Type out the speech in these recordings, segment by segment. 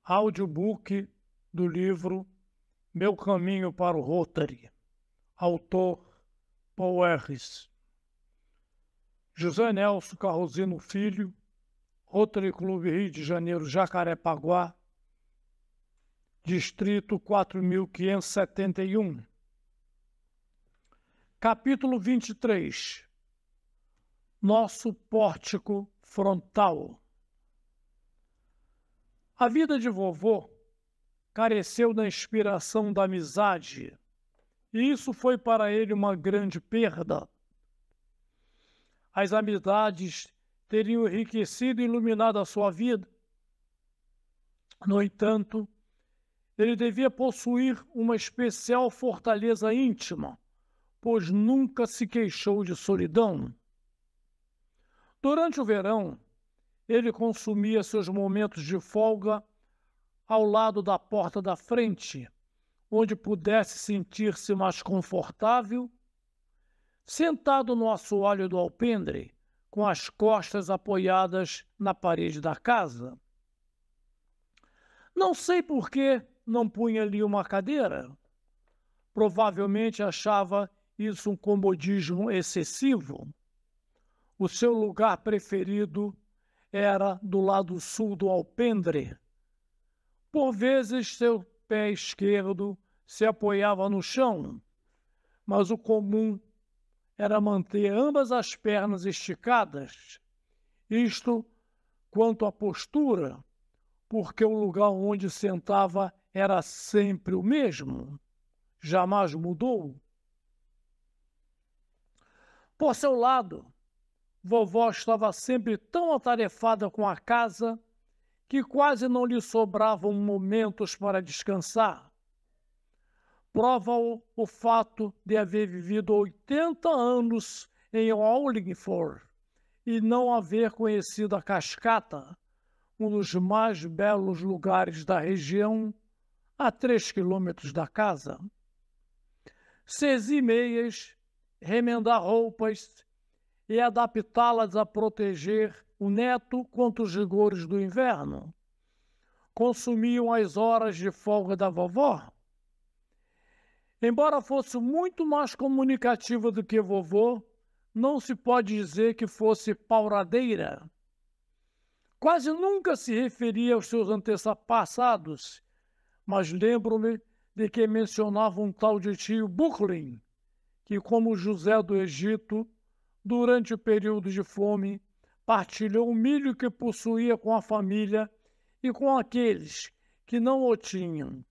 Audiobook do livro Meu Caminho para o Rotary, autor Paul Harris. José Nelson Carrozino Filho, Rotary Clube Rio de Janeiro, Jacarepaguá, Distrito 4571. Capítulo 23. Nosso pórtico frontal. A vida de vovô careceu da inspiração da amizade, e isso foi para ele uma grande perda. As amizades teriam enriquecido e iluminado a sua vida. No entanto, ele devia possuir uma especial fortaleza íntima, pois nunca se queixou de solidão. Durante o verão, ele consumia seus momentos de folga ao lado da porta da frente, onde pudesse sentir-se mais confortável, sentado no assoalho do alpendre, com as costas apoiadas na parede da casa. Não sei por que não punha ali uma cadeira. Provavelmente achava isso um comodismo excessivo. O seu lugar preferido era do lado sul do alpendre. Por vezes, seu pé esquerdo se apoiava no chão, mas o comum era manter ambas as pernas esticadas. Isto quanto à postura, porque o lugar onde sentava era sempre o mesmo, jamais mudou. Por seu lado, vovó estava sempre tão atarefada com a casa que quase não lhe sobravam momentos para descansar. Prova-o o fato de haver vivido 80 anos em Wallingford e não haver conhecido a Cascata, um dos mais belos lugares da região, a 3 quilômetros da casa. 6 e meias, remendar roupas e adaptá-las a proteger o neto contra os rigores do inverno consumiam as horas de folga da vovó. Embora fosse muito mais comunicativa do que vovô, não se pode dizer que fosse pauradeira. Quase nunca se referia aos seus antepassados, mas lembro-me de que mencionava um tal de tio Bucklin, que, como José do Egito, durante o período de fome, partilhou o milho que possuía com a família e com aqueles que não o tinham.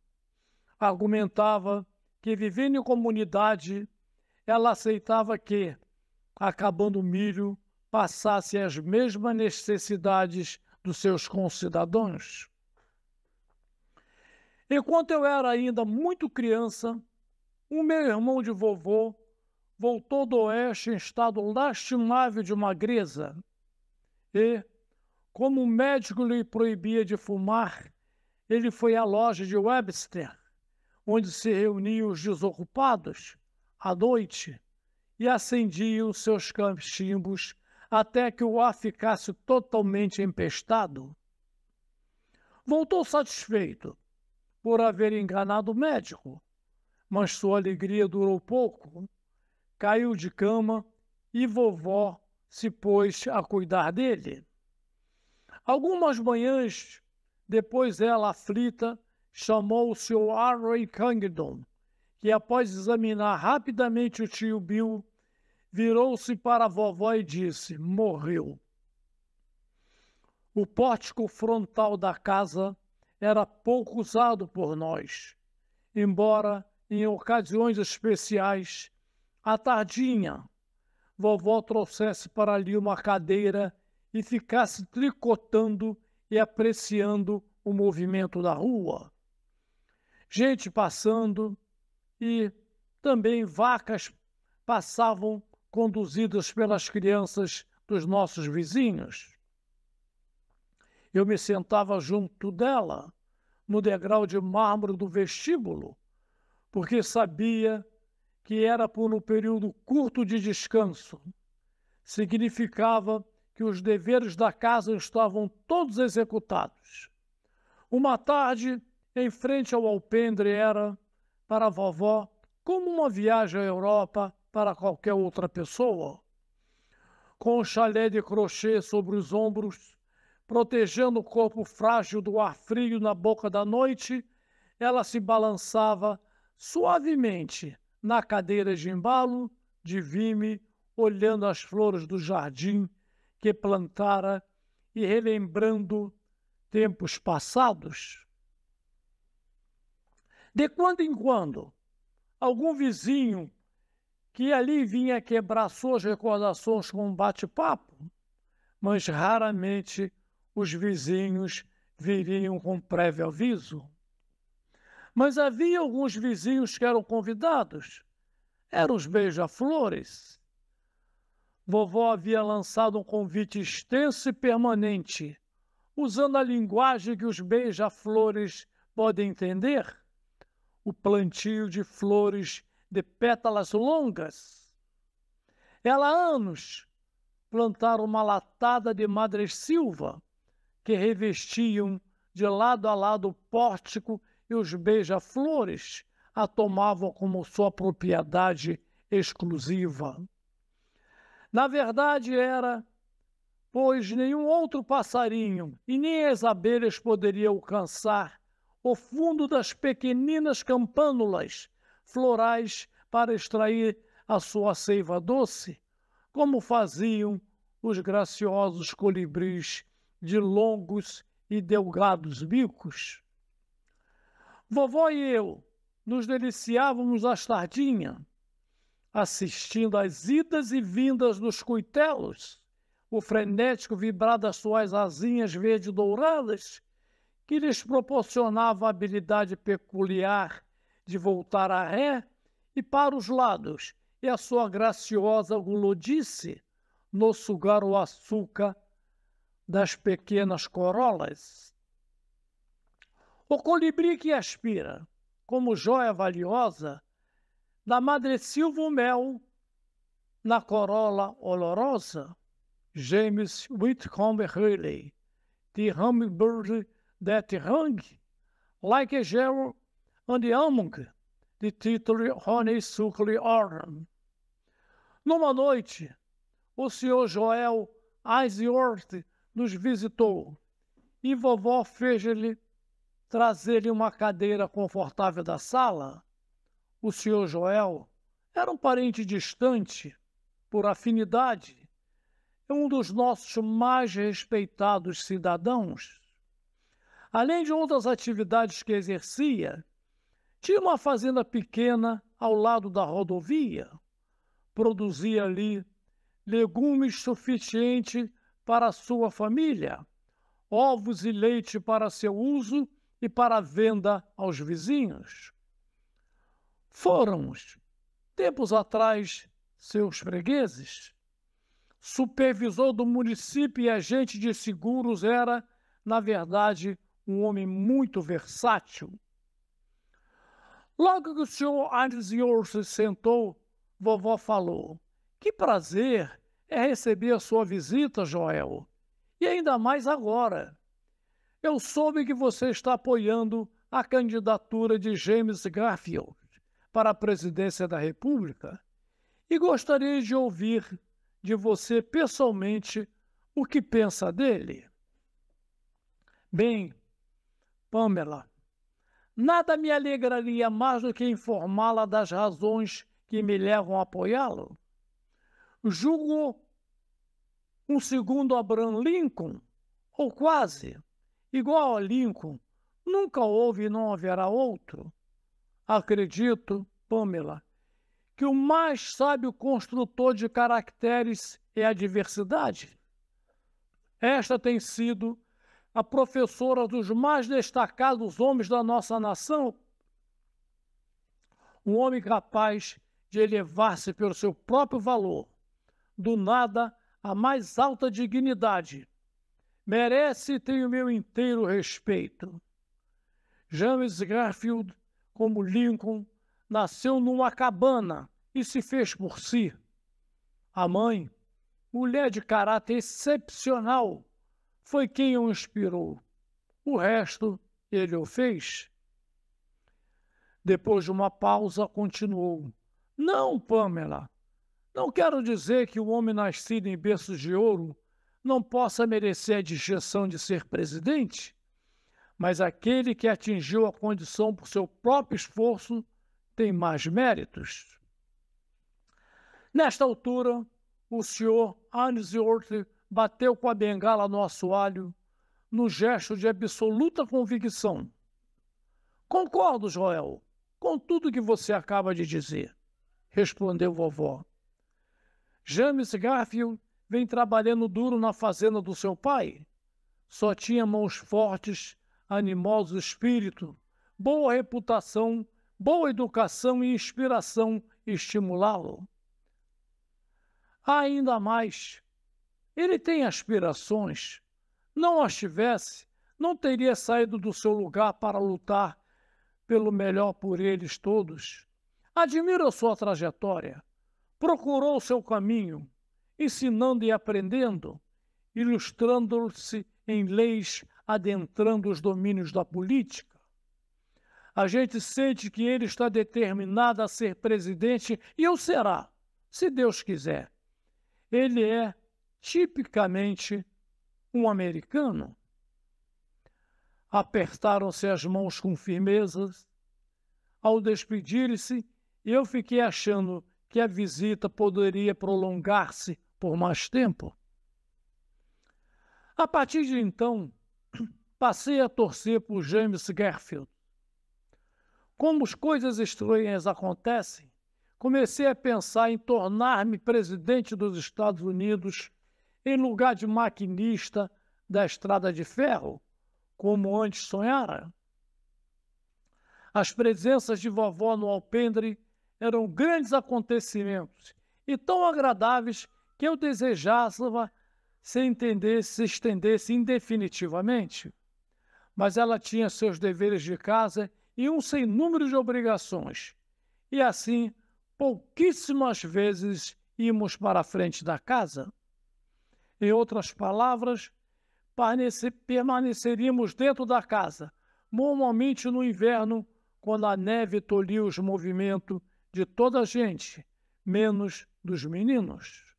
Argumentava que, vivendo em comunidade, ela aceitava que, acabando o milho, passasse as mesmas necessidades dos seus concidadãos. Enquanto eu era ainda muito criança, o meu irmão de vovô voltou do oeste em estado lastimável de magreza e, como o médico lhe proibia de fumar, ele foi à loja de Webster, onde se reuniam os desocupados, à noite, e acendiam seus cachimbos até que o ar ficasse totalmente empestado. Voltou satisfeito por haver enganado o médico, mas sua alegria durou pouco. Caiu de cama e vovó se pôs a cuidar dele. Algumas manhãs depois ela, aflita, chamou o Sr. Harry Cangdon, que após examinar rapidamente o tio Bill, virou-se para a vovó e disse: morreu. O pórtico frontal da casa era pouco usado por nós, embora em ocasiões especiais, à tardinha, vovó trouxesse para ali uma cadeira e ficasse tricotando e apreciando o movimento da rua. Gente passando e também vacas passavam conduzidas pelas crianças dos nossos vizinhos. Eu me sentava junto dela, no degrau de mármore do vestíbulo, porque sabia que era por um período curto de descanso. Significava que os deveres da casa estavam todos executados. Uma tarde, em frente ao alpendre, era, para a vovó, como uma viagem à Europa para qualquer outra pessoa. Com um chalé de crochê sobre os ombros, protegendo o corpo frágil do ar frio na boca da noite, ela se balançava suavemente na cadeira de embalo de vime, olhando as flores do jardim que plantara e relembrando tempos passados. De quando em quando, algum vizinho que ali vinha quebrar suas recordações com um bate-papo, mas raramente os vizinhos viriam com prévio aviso. Mas havia alguns vizinhos que eram convidados. Eram os beija-flores. Vovó havia lançado um convite extenso e permanente, usando a linguagem que os beija-flores podem entender. O plantio de flores de pétalas longas. Ela há anos plantara uma latada de madressilva que revestiam de lado a lado o pórtico e os beija-flores a tomavam como sua propriedade exclusiva. Na verdade era, pois nenhum outro passarinho e nem as abelhas poderiam alcançar o fundo das pequeninas campânulas florais para extrair a sua seiva doce, como faziam os graciosos colibris de longos e delgados bicos. Vovó e eu nos deliciávamos às tardinhas, assistindo às idas e vindas dos cuitelos, o frenético vibrar das suas asinhas verde-douradas, que lhes proporcionava a habilidade peculiar de voltar a ré e para os lados, e a sua graciosa gulodice no sugar o açúcar das pequenas corolas. O colibri que aspira, como joia valiosa, da madressilva o mel na corola olorosa, James Whitcomb Riley, the hummingbird that hung like a jewel on the among the tittle honeysuckle autumn. Numa noite, o Sr. Joel Ainsworth nos visitou e vovó fez-lhe trazer-lhe uma cadeira confortável da sala. O Sr. Joel era um parente distante, por afinidade, um dos nossos mais respeitados cidadãos. Além de outras atividades que exercia, tinha uma fazenda pequena ao lado da rodovia. Produzia ali legumes suficientes para a sua família, ovos e leite para seu uso e para venda aos vizinhos. Fóramos, tempos atrás, seus fregueses. Supervisor do município e agente de seguros era, na verdade, um homem muito versátil. Logo que o Sr. Ainsworth se sentou, vovó falou: "Que prazer é receber a sua visita, Joel, e ainda mais agora. Eu soube que você está apoiando a candidatura de James Garfield para a presidência da República e gostaria de ouvir de você pessoalmente o que pensa dele." Bem, Pamela, nada me alegraria mais do que informá-la das razões que me levam a apoiá-lo. Julgo um segundo Abraham Lincoln, ou quase, igual a Lincoln, nunca houve e não haverá outro. Acredito, Pamela, que o mais sábio construtor de caracteres é a diversidade. Esta tem sido a professora dos mais destacados homens da nossa nação, um homem capaz de elevar-se pelo seu próprio valor, do nada à mais alta dignidade. Merece e tem o meu inteiro respeito. James Garfield, como Lincoln, nasceu numa cabana e se fez por si. A mãe, mulher de caráter excepcional, foi quem o inspirou. O resto ele o fez? Depois de uma pausa, continuou. Não, Pamela, não quero dizer que o homem nascido em berços de ouro não possa merecer a distinção de ser presidente, mas aquele que atingiu a condição por seu próprio esforço tem mais méritos. Nesta altura, o senhor Ainsworth bateu com a bengala no assoalho, no gesto de absoluta convicção. Concordo, Joel, com tudo que você acaba de dizer, respondeu vovó. James Garfield vem trabalhando duro na fazenda do seu pai. Só tinha mãos fortes, animoso espírito, boa reputação, boa educação e inspiração estimulá-lo. Ainda mais, ele tem aspirações. Não as tivesse, não teria saído do seu lugar para lutar pelo melhor por eles todos. Admiro a sua trajetória. Procurou o seu caminho, ensinando e aprendendo, ilustrando-se em leis, adentrando os domínios da política. A gente sente que ele está determinado a ser presidente e o será, se Deus quiser. Ele é tipicamente um americano. Apertaram-se as mãos com firmeza. Ao despedir-se, eu fiquei achando que a visita poderia prolongar-se por mais tempo. A partir de então, passei a torcer por James Garfield. Como as coisas estranhas acontecem, comecei a pensar em tornar-me presidente dos Estados Unidos em lugar de maquinista da estrada de ferro, como antes sonhara. As presenças de vovó no alpendre eram grandes acontecimentos e tão agradáveis que eu desejava se estendesse indefinitivamente. Mas ela tinha seus deveres de casa e um sem número de obrigações. E assim, pouquíssimas vezes íamos para a frente da casa. Em outras palavras, permaneceríamos dentro da casa, normalmente no inverno, quando a neve tolhia os movimentos de toda a gente, menos dos meninos.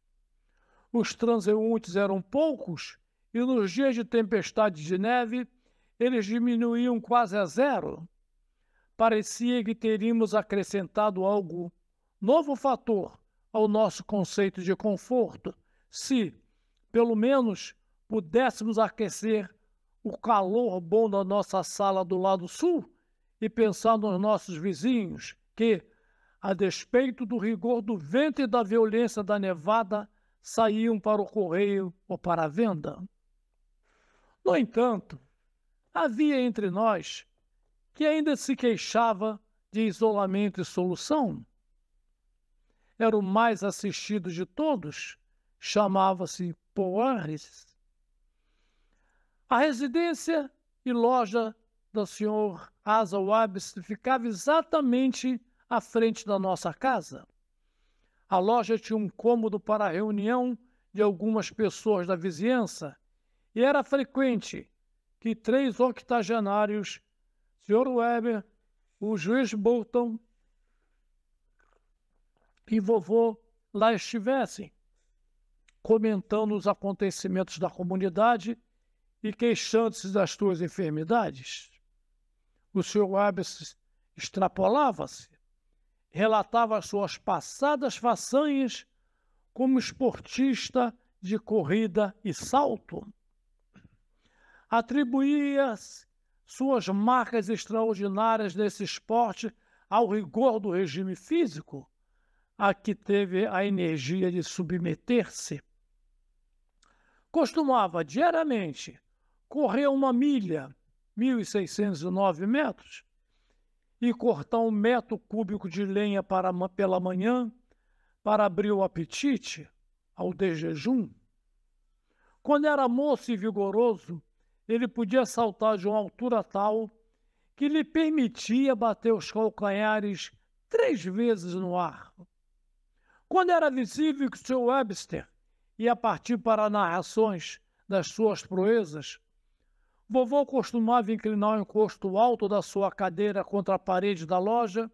Os transeuntes eram poucos e nos dias de tempestade de neve, eles diminuíam quase a zero. Parecia que teríamos acrescentado algo, novo fator, ao nosso conceito de conforto, se, pelo menos, pudéssemos aquecer o calor bom da nossa sala do lado sul e pensar nos nossos vizinhos, que, a despeito do rigor do vento e da violência da nevada, saíam para o correio ou para a venda. No entanto, havia entre nós que ainda se queixava de isolamento e solução. Era o mais assistido de todos, chamava-se Paul Harris. A residência e loja do Sr. Asa Wabst ficava exatamente à frente da nossa casa. A loja tinha um cômodo para a reunião de algumas pessoas da vizinhança e era frequente que 3 octogenários, Sr. Weber, o juiz Bolton e vovô lá estivessem, comentando os acontecimentos da comunidade e queixando-se das suas enfermidades. O Sr. Weber extrapolava-se, relatava as suas passadas façanhas como esportista de corrida e salto. Atribuía suas marcas extraordinárias nesse esporte ao rigor do regime físico, a que teve a energia de submeter-se. Costumava diariamente correr 1 milha, 1.609 metros, e cortar 1 metro cúbico de lenha pela manhã para abrir o apetite ao desjejum. Quando era moço e vigoroso, ele podia saltar de uma altura tal que lhe permitia bater os calcanhares 3 vezes no ar. Quando era visível que o Sr. Webster ia partir para narrações das suas proezas, Vovô costumava inclinar o encosto alto da sua cadeira contra a parede da loja,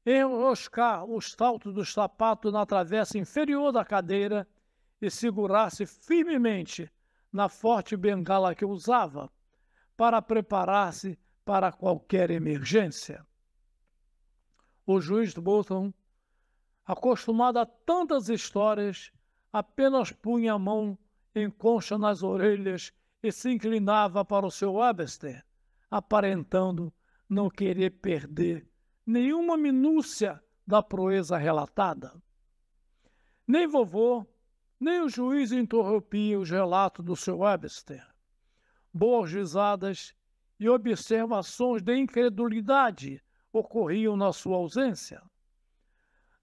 enroscar os saltos do sapato na travessa inferior da cadeira e segurar-se firmemente na forte bengala que usava para preparar-se para qualquer emergência. O juiz Bolton, acostumado a tantas histórias, apenas punha a mão em concha nas orelhas e se inclinava para o seu Webster, aparentando não querer perder nenhuma minúcia da proeza relatada. Nem vovô, nem o juiz interrompiam os relatos do seu Webster. Boas risadas e observações de incredulidade ocorriam na sua ausência.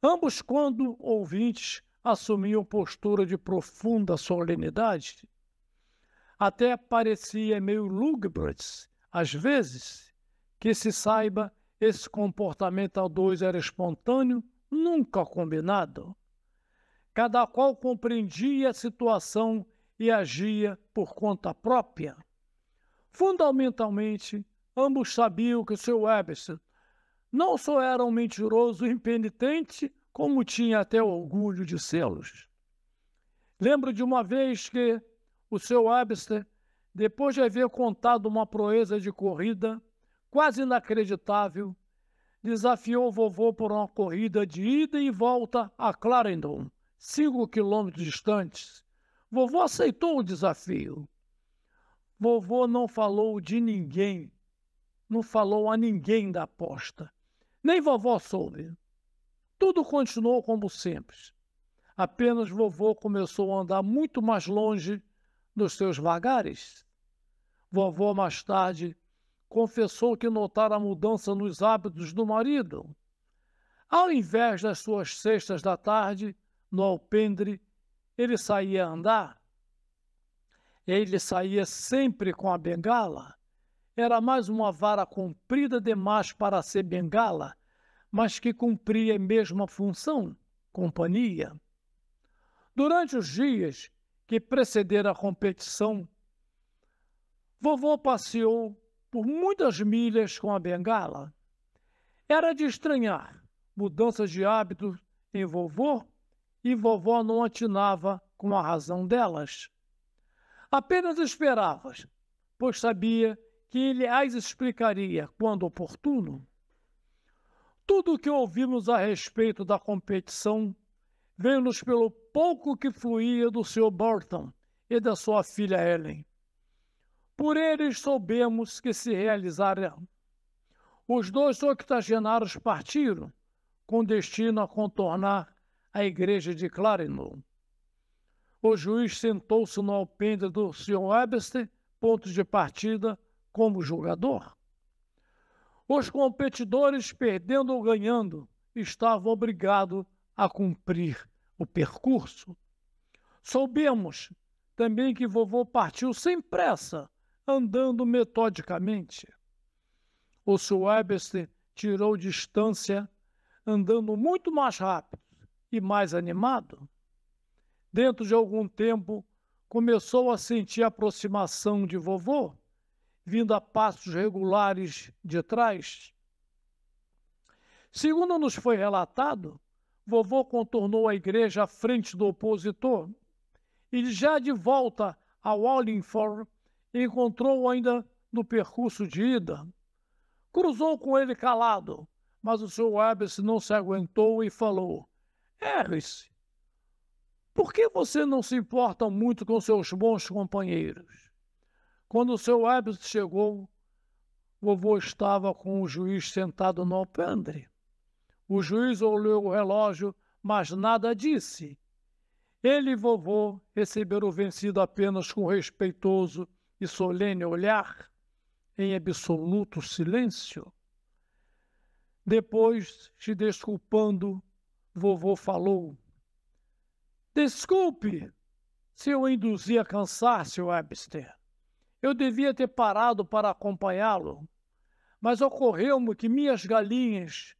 Ambos, quando ouvintes, assumiam postura de profunda solenidade. Até parecia meio lúgubre, às vezes, que se saiba, esse comportamento a dois era espontâneo, nunca combinado. Cada qual compreendia a situação e agia por conta própria. Fundamentalmente, ambos sabiam que seu Webster não só era um mentiroso impenitente, como tinha até orgulho de sê-los. Lembro de uma vez que o seu Webster, depois de haver contado uma proeza de corrida quase inacreditável, desafiou o vovô por uma corrida de ida e volta a Clarendon, 5 quilômetros distantes. Vovô aceitou o desafio. Vovô não falou de ninguém, não falou a ninguém da aposta. Nem vovó soube. Tudo continuou como sempre. Apenas vovô começou a andar muito mais longe dos seus vagares. Vovó, mais tarde, confessou que notara a mudança nos hábitos do marido. Ao invés das suas cestas da tarde, no alpendre, ele saía a andar. Ele saía sempre com a bengala. Era mais uma vara comprida demais para ser bengala, mas que cumpria a mesma função, companhia. Durante os dias que precederam a competição, vovô passeou por muitas milhas com a bengala. Era de estranhar mudanças de hábito em vovô, e vovó não atinava com a razão delas. Apenas esperava, pois sabia que ele as explicaria quando oportuno. Tudo o que ouvimos a respeito da competição veio-nos pelo pouco que fluía do Sr. Burton e da sua filha Ellen. Por eles soubemos que se realizara. Os dois octogenários partiram, com destino a contornar a igreja de Clarendon. O juiz sentou-se no alpendre do Sr. Webster, ponto de partida, como jogador. Os competidores, perdendo ou ganhando, estavam obrigados a cumprir o percurso. Soubemos também que vovô partiu sem pressa, andando metodicamente. O Sr. Webster tirou distância, andando muito mais rápido e mais animado. Dentro de algum tempo, começou a sentir a aproximação de vovô, vindo a passos regulares de trás. Segundo nos foi relatado, vovô contornou a igreja à frente do opositor e, já de volta a Wallingford, encontrou-o ainda no percurso de ida. Cruzou com ele calado, mas o Sr. Webster não se aguentou e falou: "Harris, por que você não se importa muito com seus bons companheiros?" Quando o Sr. Webster chegou, vovô estava com o juiz sentado no alpendre. O juiz olhou o relógio, mas nada disse. Ele e vovô receberam o vencido apenas com respeitoso e solene olhar, em absoluto silêncio. Depois, se desculpando, vovô falou: "Desculpe se eu induzi a cansaço, Webster. Eu devia ter parado para acompanhá-lo, mas ocorreu-me que minhas galinhas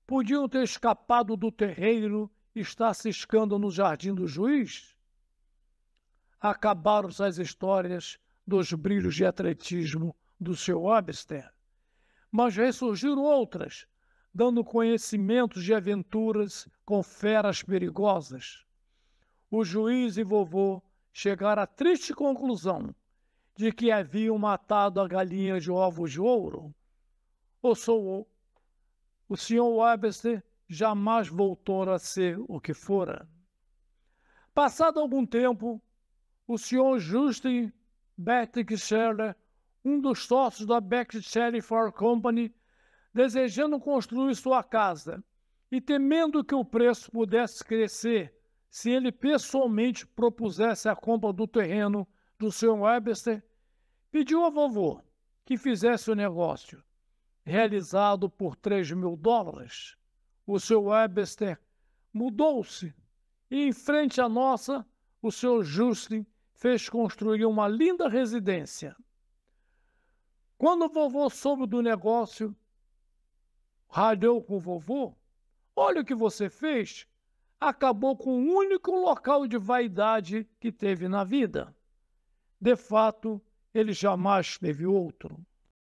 podiam ter escapado do terreiro e estar ciscando no jardim do juiz." Acabaram-se as histórias dos brilhos de atletismo do Sr. Webster, mas ressurgiram outras, dando conhecimentos de aventuras com feras perigosas. O juiz e vovô chegaram à triste conclusão de que haviam matado a galinha de ovos de ouro. O Sr. Webster jamais voltou a ser o que fora. Passado algum tempo, o Sr. Justin Berkshire, um dos sócios da Berkshire Fur Company, desejando construir sua casa e temendo que o preço pudesse crescer se ele pessoalmente propusesse a compra do terreno do Sr. Webster, pediu ao vovô que fizesse o negócio, realizado por $3.000. O Sr. Webster mudou-se e, em frente à nossa, o Sr. Justin fez construir uma linda residência. Quando o vovô soube do negócio, ralhou com o vovô: olha o que você fez! Acabou com o único local de vaidade que teve na vida. De fato, ele jamais teve outro.